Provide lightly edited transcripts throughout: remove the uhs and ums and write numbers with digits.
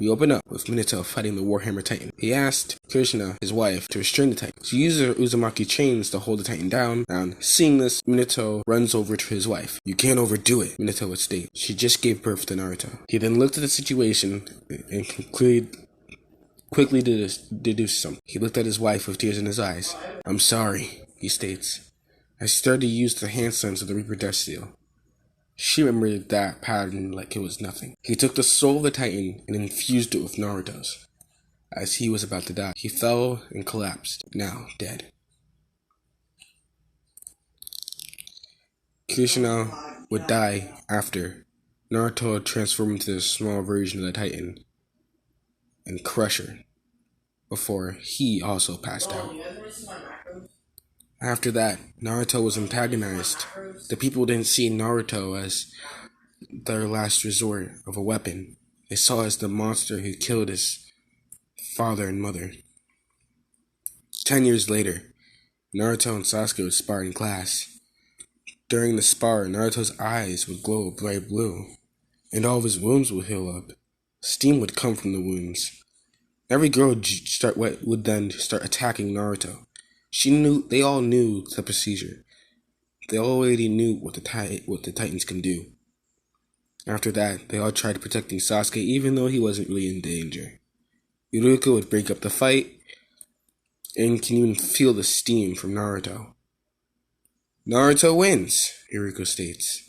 We open up with Minato fighting the Warhammer Titan. He asked Krishna, his wife, to restrain the Titan. She used her Uzumaki chains to hold the Titan down, and seeing this, Minato runs over to his wife. "You can't overdo it," Minato would state. "She just gave birth to Naruto." He then looked at the situation and quickly deduced something. He looked at his wife with tears in his eyes. "I'm sorry," he states. "I started to use the hand signs of the Reaper Death Seal." She remembered that pattern like it was nothing. He took the soul of the Titan and infused it with Naruto's. As he was about to die, he fell and collapsed, now dead. Krishna would die after Naruto transformed into a small version of the Titan and crush her, before he also passed out. After that, Naruto was antagonized. The people didn't see Naruto as their last resort of a weapon. They saw as the monster who killed his father and mother. 10 years later, Naruto and Sasuke would spar in class. During the spar, Naruto's eyes would glow bright blue, and all of his wounds would heal up. Steam would come from the wounds. Every girl would then start attacking Naruto. They all knew the procedure. They already knew what the Titans can do. After that, they all tried protecting Sasuke even though he wasn't really in danger. Iruka would break up the fight and can even feel the steam from Naruto. "Naruto wins," Iruka states.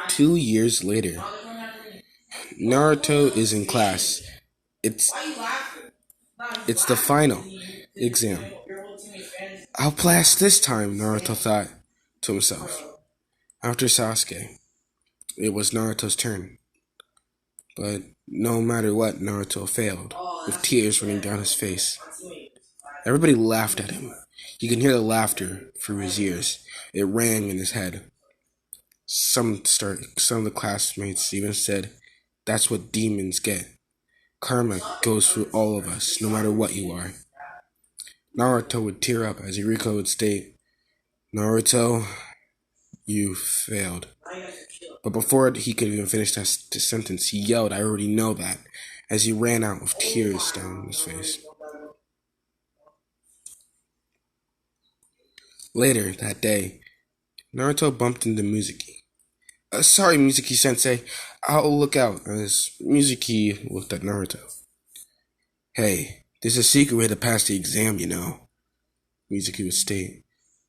2 years later, Naruto is in class. It's the final exam. "I'll pass this time," Naruto thought to himself. After Sasuke, it was Naruto's turn. But no matter what, Naruto failed, with tears running down his face. Everybody laughed at him. You can hear the laughter through his ears. It rang in his head. Some of the classmates even said, "That's what demons get. Karma goes through all of us, no matter what you are." Naruto would tear up as Iruka would state, "Naruto, you failed." But before he could even finish the sentence, he yelled, "I already know that," as he ran out with tears down his face. Later that day, Naruto bumped into Mizuki. "Sorry, Mizuki-sensei, I'll look out," as Mizuki looked at Naruto. "Hey, there's a secret way to pass the exam, you know," Mizuki would state.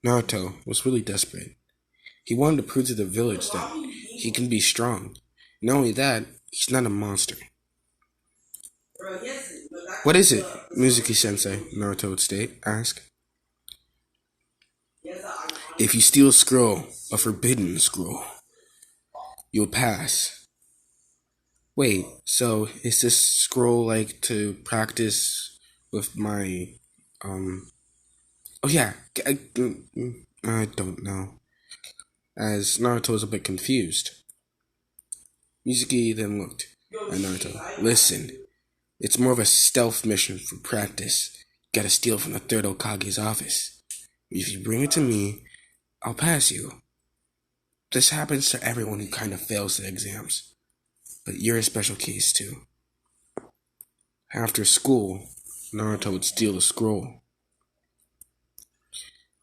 Naruto was really desperate. He wanted to prove to the village that he can be strong. Not only that, he's not a monster. "What is it, Mizuki-sensei?" Naruto would ask. "If you steal a scroll, a forbidden scroll, you'll pass." "Wait, so is this scroll like to practice with my, oh yeah, I don't know," as Naruto was a bit confused. Mizuki then looked at Naruto. "Listen, it's more of a stealth mission for practice. Gotta steal from the third Hokage's office. If you bring it to me, I'll pass you. This happens to everyone who kind of fails the exams. But you're a special case too." After school, Naruto would steal the scroll.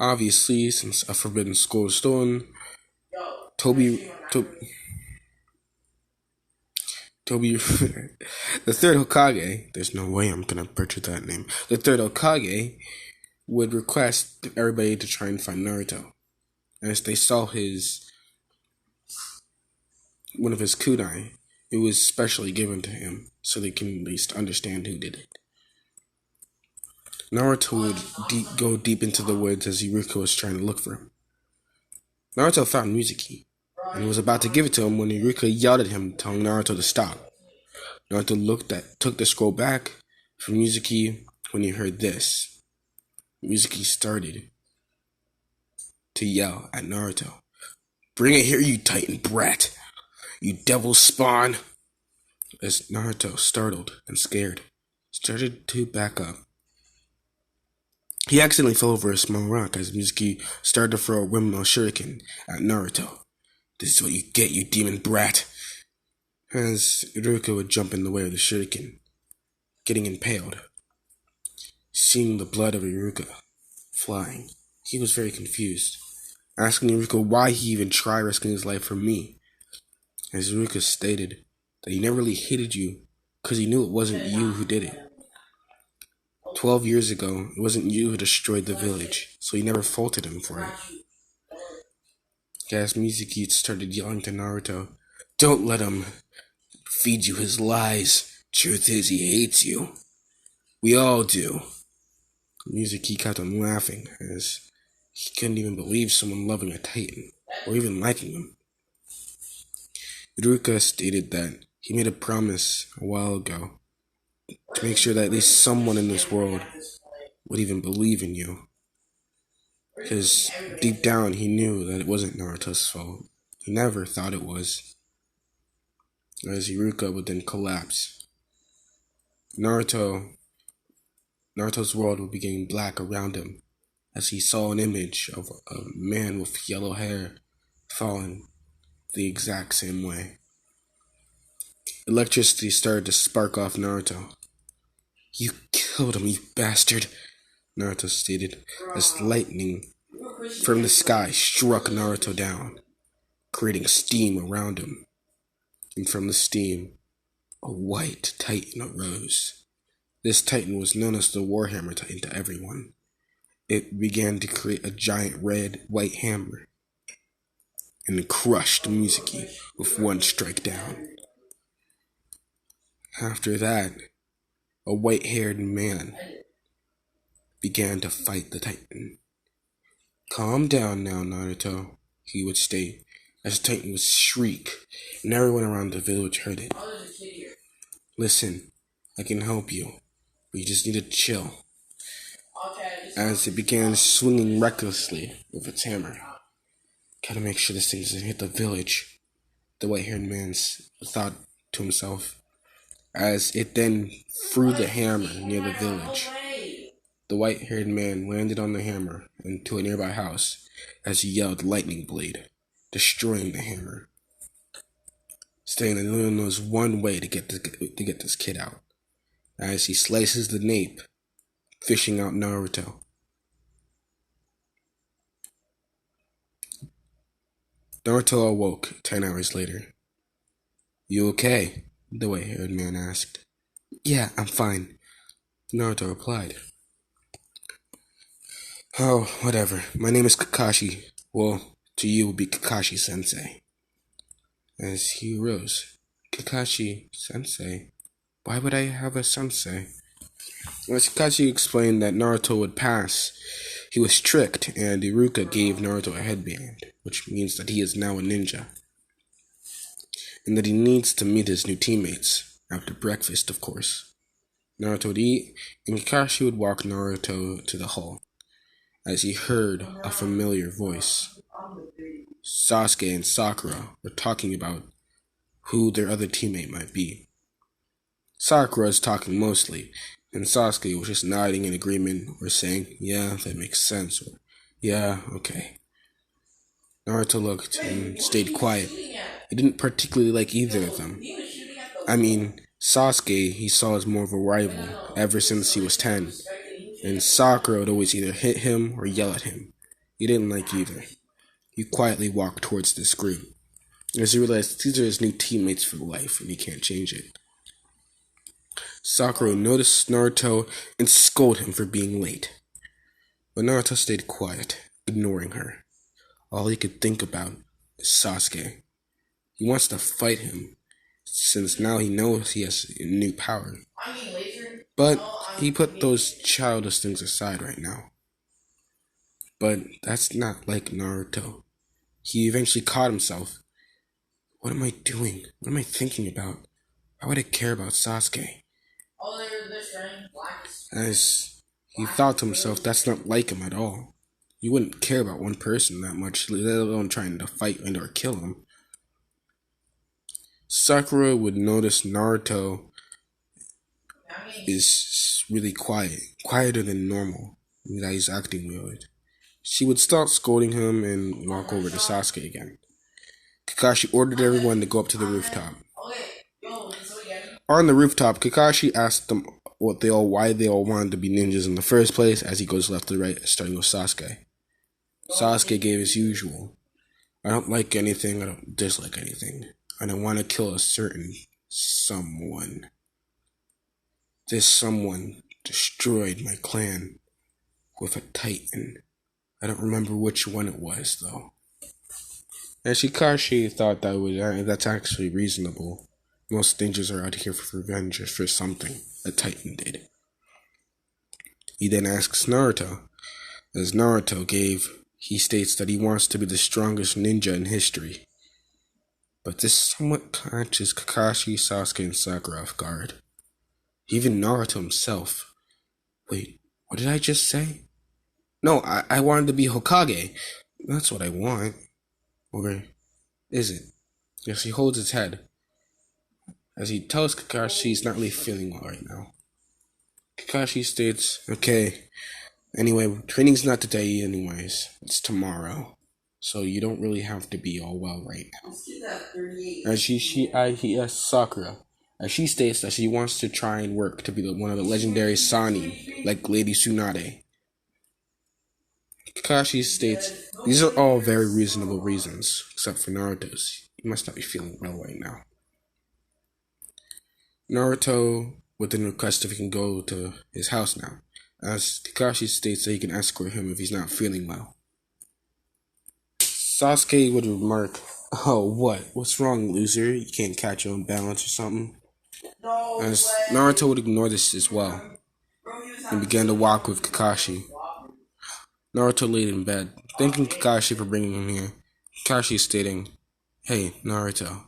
Obviously, since a forbidden scroll was stolen, Toby, the third Hokage, there's no way I'm gonna butcher that name, the third Hokage would request everybody to try and find Naruto. As they saw one of his kunai, it was specially given to him, so they can at least understand who did it. Naruto would go deep into the woods as Iruka was trying to look for him. Naruto found Mizuki, and was about to give it to him when Iruka yelled at him, telling Naruto to stop. Naruto took the scroll back from Mizuki when he heard this. Mizuki started to yell at Naruto. "Bring it here, you Titan brat! You devil spawn!" As Naruto, startled and scared, started to back up. He accidentally fell over a small rock as Mizuki started to throw a windmill shuriken at Naruto. "This is what you get, you demon brat!" as Iruka would jump in the way of the shuriken, getting impaled. Seeing the blood of Iruka flying, he was very confused, asking Iruka why he even tried risking his life for me, as Iruka stated that he never really hated you because he knew it wasn't you who did it. 12 years ago, it wasn't you who destroyed the village, so he never faulted him for it. As Mizuki started yelling to Naruto, "Don't let him feed you his lies. Truth is, he hates you. We all do." Mizuki kept on laughing, as he couldn't even believe someone loving a Titan, or even liking him. Iruka stated that he made a promise a while ago to make sure that at least someone in this world would even believe in you. Because deep down he knew that it wasn't Naruto's fault. He never thought it was. As Iruka would then collapse, Naruto's world would be getting black around him as he saw an image of a man with yellow hair falling the exact same way. Electricity started to spark off Naruto. "You killed him, you bastard," Naruto stated, as lightning from the sky struck Naruto down, creating steam around him. And from the steam, a white Titan arose. This Titan was known as the Warhammer Titan to everyone. It began to create a giant red-white hammer and crushed Mizuki with one strike down. After that, a white-haired man began to fight the Titan. "Calm down now, Naruto," he would state, as the Titan would shriek, and everyone around the village heard it. "Listen, I can help you, but you just need to chill." As it began swinging recklessly with its hammer. "Gotta make sure this thing doesn't hit the village," the white-haired man thought to himself, as it then threw the hammer near the village. The white-haired man landed on the hammer into a nearby house as he yelled "Lightning Blade," destroying the hammer, stating that no one knows one way to get this kid out, as he slices the nape, fishing out Naruto. Naruto awoke 10 hours later. "You okay?" the white-haired man asked. "Yeah, I'm fine," Naruto replied. "Oh, whatever. My name is Kakashi. Well, to you will be Kakashi-sensei." As he rose, "Kakashi-sensei? Why would I have a sensei?" As Kakashi explained that Naruto would pass, he was tricked, and Iruka gave Naruto a headband, which means that he is now a ninja, and that he needs to meet his new teammates, after breakfast, of course. Naruto would eat, and Kakashi would walk Naruto to the hall, as he heard a familiar voice. Sasuke and Sakura were talking about who their other teammate might be. Sakura was talking mostly, and Sasuke was just nodding in agreement or saying, "Yeah, that makes sense," or "Yeah, okay." Naruto looked and stayed quiet. He didn't particularly like either of them. I mean, Sasuke he saw as more of a rival ever since he was 10, and Sakura would always either hit him or yell at him. He didn't like either. He quietly walked towards this group, as he realized these are his new teammates for life and he can't change it. Sakura noticed Naruto and scolded him for being late. But Naruto stayed quiet, ignoring her. All he could think about is Sasuke. He wants to fight him, since now he knows he has a new power. But he put those childish things aside right now. But that's not like Naruto. He eventually caught himself. What am I doing? What am I thinking about? Why would I care about Sasuke? As he thought to himself, that's not like him at all. You wouldn't care about one person that much, let alone trying to fight and or kill him. Sakura would notice Naruto is really quiet, quieter than normal, that he's acting weird. She would stop scolding him and walk over to Sasuke again. Kakashi ordered everyone to go up to the rooftop. On the rooftop, Kakashi asked them why they all wanted to be ninjas in the first place as he goes left to right, starting with Sasuke. Sasuke gave his usual. I don't like anything, I don't dislike anything. I don't want to kill a certain someone. This someone destroyed my clan with a titan. I don't remember which one it was, though. And Shikashi thought that's actually reasonable. Most ninjas are out here for revenge or for something. A titan did. He then asks Naruto. As Naruto he states that he wants to be the strongest ninja in history. But this somewhat catches Kakashi, Sasuke, and Sakura off guard. Even Naruto himself. Wait, what did I just say? No, I wanted to be Hokage. That's what I want. Or is it? Yes, he holds his head. As he tells Kakashi he's not really feeling well right now. Kakashi states, okay, anyway, training's not today anyways. It's tomorrow. So you don't really have to be all well right now. As he asks Sakura, as she states that she wants to try and work to be one of the legendary Sani, like Lady Tsunade. Kakashi states, these are all very reasonable reasons, except for Naruto's. He must not be feeling well right now. Naruto would then request if he can go to his house now, as Kakashi states that he can escort him if he's not feeling well. Sasuke would remark, oh, what? What's wrong, loser? You can't catch your own balance or something? As Naruto would ignore this as well, and began to walk with Kakashi. Naruto laid in bed, thanking Kakashi for bringing him here. Kakashi stating, hey, Naruto,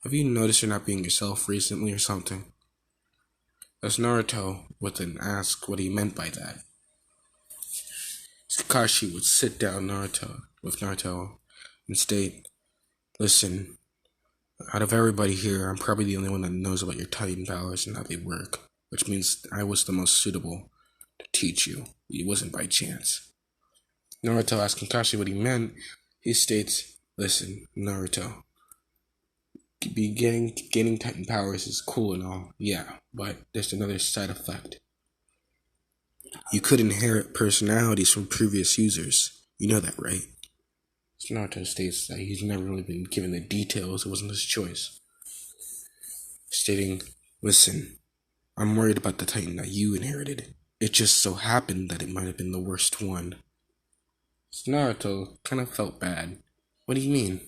have you noticed you're not being yourself recently or something? As Naruto would then ask what he meant by that. Kakashi would sit down with Naruto and state, listen, out of everybody here, I'm probably the only one that knows about your Titan powers and how they work, which means I was the most suitable to teach you. It wasn't by chance. Naruto asked Kakashi what he meant. He states, listen, Naruto, gaining Titan powers is cool and all, yeah, but there's another side effect. You could inherit personalities from previous users. You know that, right? Naruto states that he's never really been given the details, it wasn't his choice. Stating, listen, I'm worried about the Titan that you inherited. It just so happened that it might have been the worst one. Naruto kind of felt bad. What do you mean?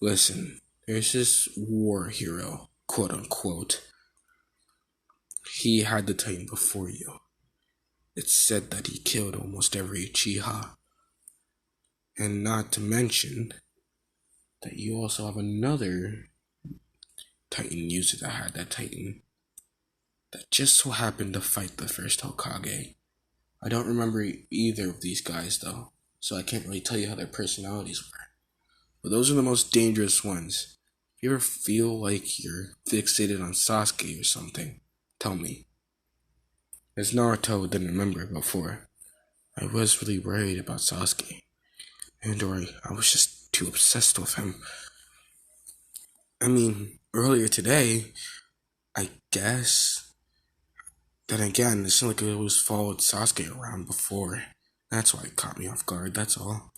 Listen, there's this war hero, quote unquote. He had the Titan before you. It's said that he killed almost every Uchiha. And not to mention that you also have another Titan user that had that Titan that just so happened to fight the first Hokage. I don't remember either of these guys though, so I can't really tell you how their personalities were. But those are the most dangerous ones. If you ever feel like you're fixated on Sasuke or something, tell me. As Naruto didn't remember before, I was really worried about Sasuke. Or I was just too obsessed with him. I mean, earlier today, I guess. Then again, it seemed like it was followed Sasuke around before. That's why it caught me off guard, that's all.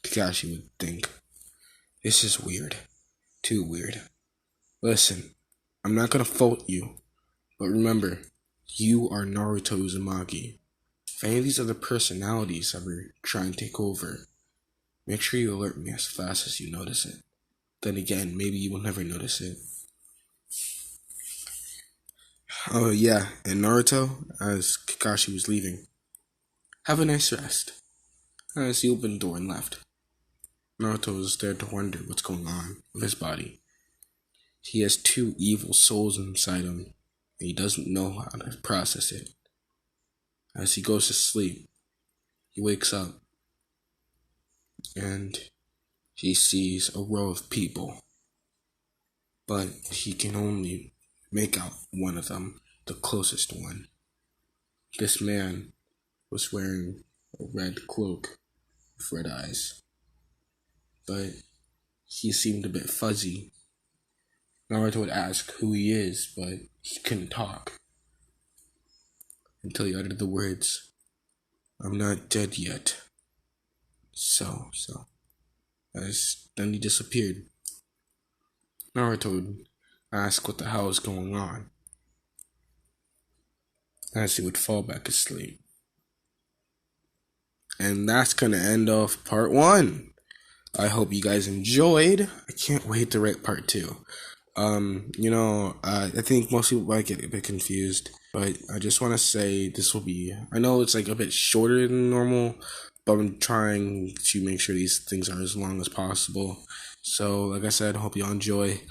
Kakashi would think. This is weird. Too weird. Listen, I'm not gonna fault you, but remember, you are Naruto Uzumaki. If any of these other personalities ever try and take over, make sure you alert me as fast as you notice it. Then again, maybe you will never notice it. Oh yeah, and Naruto, as Kakashi was leaving, have a nice rest. As he opened the door and left. Naruto was there to wonder what's going on with his body. He has two evil souls inside him, and he doesn't know how to process it. As he goes to sleep, he wakes up, and he sees a row of people, but he can only make out one of them, the closest one. This man was wearing a red cloak with red eyes, but he seemed a bit fuzzy. Naruto would ask who he is, but he couldn't talk until he uttered the words, "I'm not dead yet." So. As then he disappeared. Naruto would ask what the hell is going on as he would fall back asleep. And that's gonna end off part one. I hope you guys enjoyed. I can't wait to write part two. I think most people might get a bit confused, but I just want to say this will be. I know it's like a bit shorter than normal, but I'm trying to make sure these things are as long as possible. So, like I said, hope y'all enjoy.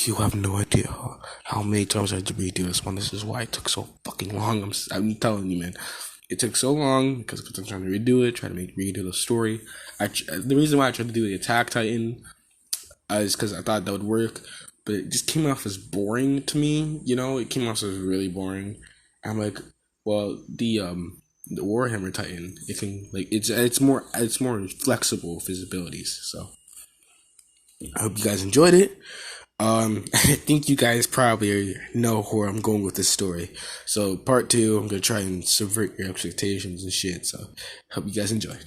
You have no idea how many times I had to redo this one. This is why it took so fucking long. I'm telling you, man. It took so long because I'm trying to redo it, trying to redo the story. The reason why I tried to do the Attack Titan is because I thought that would work, but it just came off as boring to me. It came off as really boring. I'm like, well, the Warhammer Titan, it can it's more flexible with his abilities. So I hope you guys enjoyed it. I think you guys probably know where I'm going with this story. So part two, I'm gonna try and subvert your expectations and shit. So hope you guys enjoy.